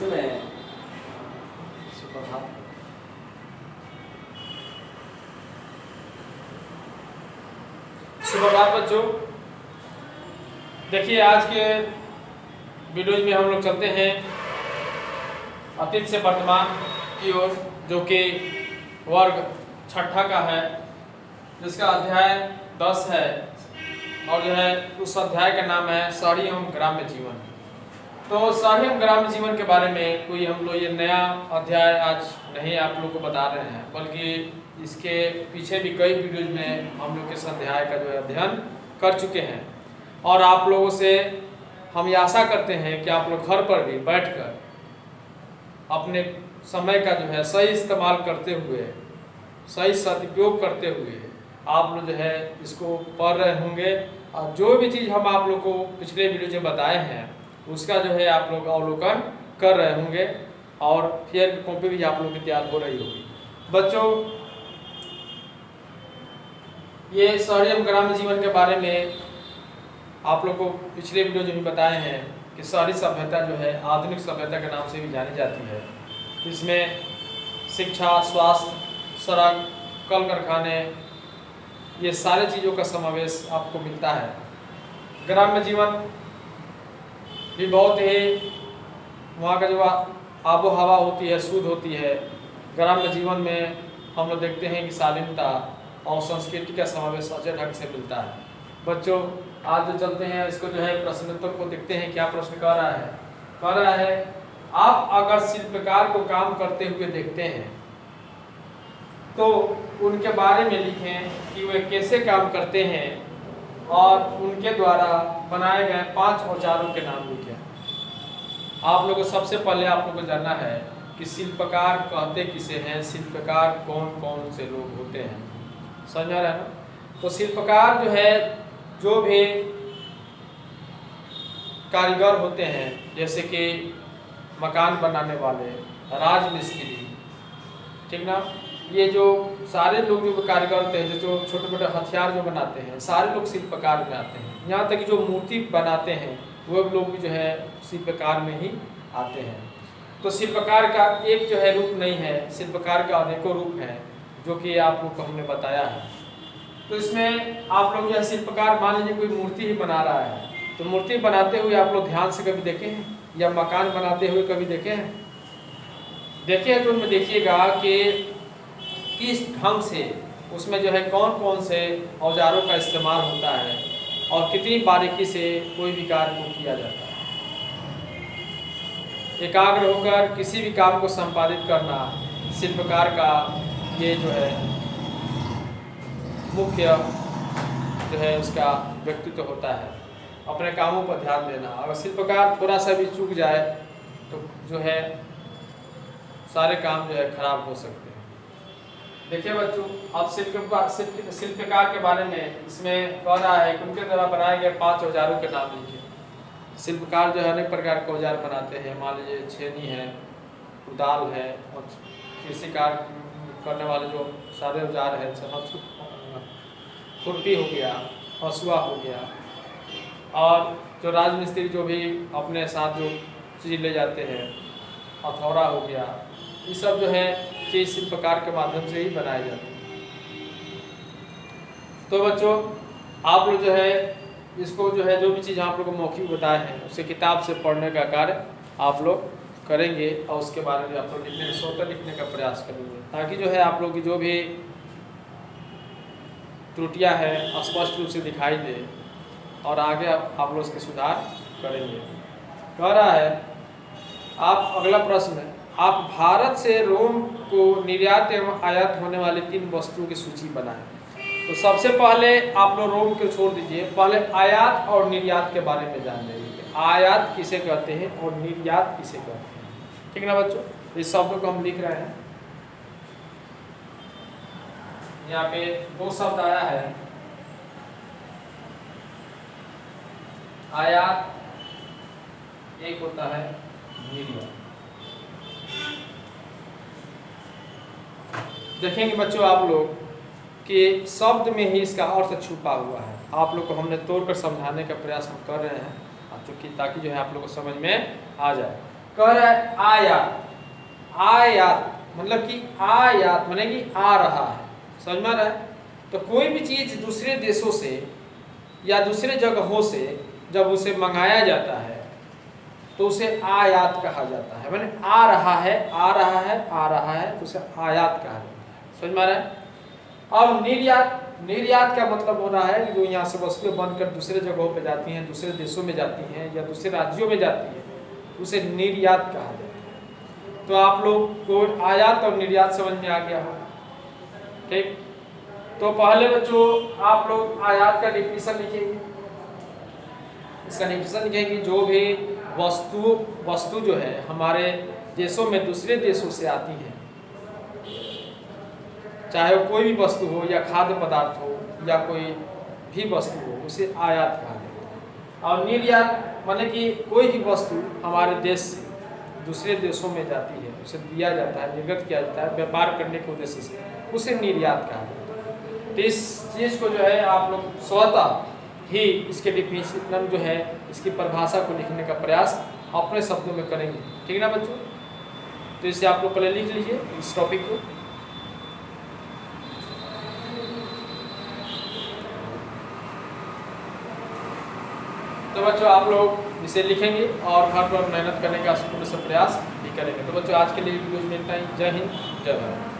इसमें सुप्रभात। सुप्रभात बच्चों, देखिए आज के वीडियोज में हम लोग चलते हैं अतीत से वर्तमान की ओर, जो कि वर्ग छठा का है, जिसका अध्याय 10 है और जो है उस अध्याय का नाम है शहरी एवं ग्राम्य जीवन। तो शहरी एवं ग्राम्य जीवन के बारे में कोई हम लोग ये नया अध्याय आज नहीं आप लोग को बता रहे हैं, बल्कि इसके पीछे भी कई वीडियोज में हम लोग इस अध्याय का जो है अध्ययन कर चुके हैं। और आप लोगों से हम ये आशा करते हैं कि आप लोग घर पर भी बैठकर अपने समय का जो है सही इस्तेमाल करते हुए, सही सदुपयोग करते हुए आप लोग जो है इसको पढ़ रहे होंगे, और जो भी चीज़ हम आप लोग को पिछले वीडियो में बताए हैं उसका जो है आप लोग अवलोकन कर रहे होंगे, और फिर कॉपी भी आप लोग की तैयार हो रही होगी। बच्चों, ये शहरी एवं ग्राम्य जीवन के बारे में आप लोग को पिछले वीडियो जो भी बताए हैं कि शहरी सभ्यता जो है आधुनिक सभ्यता के नाम से भी जानी जाती है। इसमें शिक्षा, स्वास्थ्य, सड़क, कल कारखाने, ये सारे चीज़ों का समावेश आपको मिलता है। ग्राम्य जीवन भी बहुत ही वहाँ का जो आबो हवा होती है शुद्ध होती है। ग्राम्य जीवन में हम लोग देखते हैं कि शालीनता और संस्कृति का समावेश अच्छे ढंग से मिलता है। बच्चों, आज जो चलते हैं इसको जो है प्रश्नोत्तर को देखते हैं। क्या प्रश्न कह रहा है? कह रहा है, आप अगर शिल्पकार को काम करते हुए देखते हैं तो उनके बारे में लिखें कि वे कैसे काम करते हैं और उनके द्वारा बनाए गए 5 औजारों के नाम लिखें। आप लोगों को सबसे पहले आप लोगों को जानना है कि शिल्पकार कहते किसे हैं, शिल्पकार कौन कौन से लोग होते हैं। समझ आ रहा है ना? तो शिल्पकार जो है जो भी कारीगर होते हैं, जैसे कि मकान बनाने वाले, राजमिस्त्री, ठीक ना, ये जो सारे लोग जो कारीगर होते हैं, जो छोटे मोटे हथियार जो बनाते हैं, सारे लोग शिल्पकार में आते हैं। यहाँ तक कि जो मूर्ति बनाते हैं वो लोग भी जो है शिल्पकार में ही आते हैं। तो शिल्पकार का एक जो है रूप नहीं है, शिल्पकार का अनेकों रूप हैं, जो कि आप लोग को हमने बताया है। तो इसमें आप लोग जो है शिल्पकार, मान लीजिए कोई मूर्ति ही बना रहा है, तो मूर्ति बनाते हुए आप लोग ध्यान से कभी देखे हैं, या मकान बनाते हुए कभी देखे हैं? देखे हैं तो उनमें देखिएगा कि किस ढंग से उसमें जो है कौन कौन से औजारों का इस्तेमाल होता है और कितनी बारीकी से कोई भी कार्य को किया जाता है। एकाग्र होकर किसी भी काम को संपादित करना शिल्पकार का ये जो है मुख्य जो है उसका व्यक्तित्व होता है। अपने कामों पर ध्यान देना। अगर शिल्पकार थोड़ा सा भी चूक जाए तो जो है सारे काम जो है खराब हो सकते हैं। देखिए बच्चों, अब शिल्पकार के बारे में इसमें कह रहा है कि उनके द्वारा बनाए गए 5 औजारों के नाम लिखिए। शिल्पकार जो है अनेक प्रकार के औजार बनाते हैं। मान लीजिए छेनी है, कुदाल है, और कृषि कार्य करने वाले जो सारे औजार हैं, खुरपी हो गया, हंसुआ हो गया, और जो राजमिस्त्री जो भी अपने साथ जो चीज़ ले जाते हैं, हथौड़ा हो गया, ये सब जो है कि शिल्पकार के माध्यम से ही बनाए जाते हैं। तो बच्चों, आप लोग जो है इसको जो है जो भी चीज़ आप लोग को मौखिक बताए हैं उसे किताब से पढ़ने का कार्य आप लोग करेंगे, और उसके बारे में आप लोग स्वतः लिखने का प्रयास करेंगे, ताकि जो है आप लोग की जो भी त्रुटियां हैं स्पष्ट रूप से दिखाई दे और आगे आप लोग उसके सुधार करेंगे। कह रहा है, आप अगला प्रश्न, आप भारत से रोम को निर्यात एवं आयात होने वाली 3 वस्तुओं की सूची बनाएं। तो सबसे पहले आप लोग रोम को छोड़ दीजिए, पहले आयात और निर्यात के बारे में जान लीजिए। आयात किसे कहते हैं और निर्यात किसे कहते हैं, ठीक ना बच्चों? इस शब्दों को हम लिख रहे हैं। यहाँ पे 2 शब्द आया है, आयात, एक होता है निर्यात। देखेंगे बच्चों आप लोग कि शब्द में ही इसका अर्थ छुपा हुआ है। आप लोग को हमने तोड़कर समझाने का प्रयास हम कर रहे हैं, चूँकि ताकि जो है आप लोग को समझ में आ जाए। कह रहा है आयात, आयात मतलब कि आयात माने कि आ रहा है, समझ में आ रहा है। तो कोई भी चीज दूसरे देशों से या दूसरे जगहों से जब उसे मंगाया जाता है तो उसे आयात कहा जाता है, माने आ रहा है, आ रहा है, आ रहा है, तो उसे आयात कहा जाता है, समझ में आ रहा है। अब निर्यात, निर्यात का मतलब हो रहा है कि जो यहाँ से वस्तुएं बनकर दूसरे जगहों पे जाती हैं, दूसरे देशों में जाती हैं या दूसरे राज्यों में जाती हैं, उसे निर्यात कहा जाता है। तो आप लोग को आयात और निर्यात समझ में आ गया होगा, ठीक। तो पहले बच्चों आप लोग आयात का डिफिनेशन लिखेंगे। इसका डिफिनेशन लिखेंगे, जो भी वस्तु जो है हमारे देशों में दूसरे देशों से आती है, चाहे वो कोई भी वस्तु हो या खाद्य पदार्थ हो या कोई भी वस्तु हो, उसे आयात कहा जाता है। और निर्यात माने कि कोई भी वस्तु हमारे देश से दूसरे देशों में जाती है, उसे दिया जाता है, निर्गत किया जाता है व्यापार करने के उद्देश्य से, उसे निर्यात कहा जाता है। तो इस चीज़ को जो है आप लोग स्वतः ही इसके डिफिनेशन जो है, इसकी परिभाषा को लिखने का प्रयास अपने शब्दों में करेंगे, ठीक है ना बच्चों। तो इसे आप लोग पहले लिख लीजिए इस टॉपिक को। तो बच्चों आप लोग इसे लिखेंगे और घर पर मेहनत करने का पूर्ण से प्रयास भी करेंगे। तो बच्चों आज के लिए वीडियो में इतना ही। जय हिंद, जय भारत।